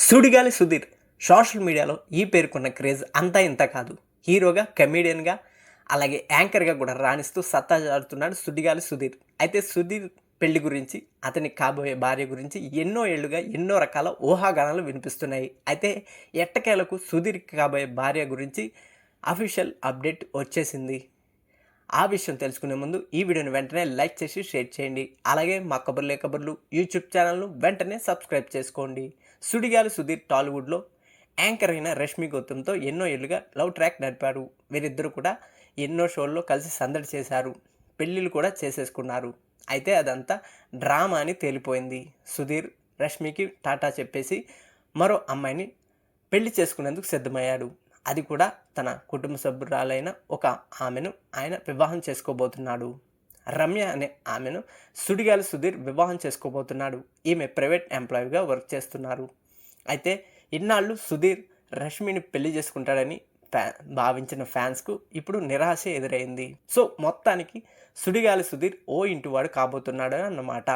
Sudigali Sudheer social మీడియాలో ఈ పేరుకున్న క్రేజ్ అంతా ఇంత కాదు. హీరోగా, కమెడియన్గా, అలాగే యాంకర్గా కూడా రాణిస్తూ సత్తా చాటుతున్నాడు సుడిగాలి సుధీర్. అయితే సుధీర్ పెళ్లి గురించి, అతనికి కాబోయే భార్య గురించి ఎన్నో ఏళ్లుగా ఎన్నో రకాల ఊహాగానాలు వినిపిస్తున్నాయి. అయితే ఎట్టకేలకు సుధీర్కి కాబోయే భార్య గురించి అఫీషియల్ అప్డేట్ వచ్చేసింది. ఆ విషయం తెలుసుకునే ముందు ఈ వీడియోని వెంటనే లైక్ చేసి షేర్ చేయండి. అలాగే మా కబుర్లే కబుర్లు యూట్యూబ్ ఛానల్ను వెంటనే సబ్స్క్రైబ్ చేసుకోండి. సుడిగాలి సుధీర్ టాలీవుడ్లో యాంకర్ అయిన రష్మి గౌతమ్తో ఎన్నో ఏళ్ళుగా లవ్ ట్రాక్ నడిపారు. వీరిద్దరూ కూడా ఎన్నో షోల్లో కలిసి సందడి చేశారు. పెళ్ళిళ్ళు కూడా చేసేసుకున్నారు. అయితే అదంతా డ్రామా అని తేలిపోయింది. సుధీర్ రష్మికి టాటా చెప్పేసి మరో అమ్మాయిని పెళ్లి చేసుకునేందుకు సిద్ధమయ్యాడు. అది కూడా తన కుటుంబ సభ్యురాలైన ఒక ఆమెను ఆయన వివాహం చేసుకోబోతున్నాడు. రమ్య అనే ఆమెను సుడిగాలి సుధీర్ వివాహం చేసుకోబోతున్నాడు. ఈమె ప్రైవేట్ ఎంప్లాయీగా వర్క్ చేస్తున్నారు. అయితే ఇన్నాళ్ళు సుధీర్ రష్మిని పెళ్లి చేసుకుంటాడని భావించిన ఫ్యాన్స్కు ఇప్పుడు నిరాశ ఎదురైంది. సో మొత్తానికి సుడిగాలి సుధీర్ ఓ ఇంటివాడు కాబోతున్నాడు అన్నమాట.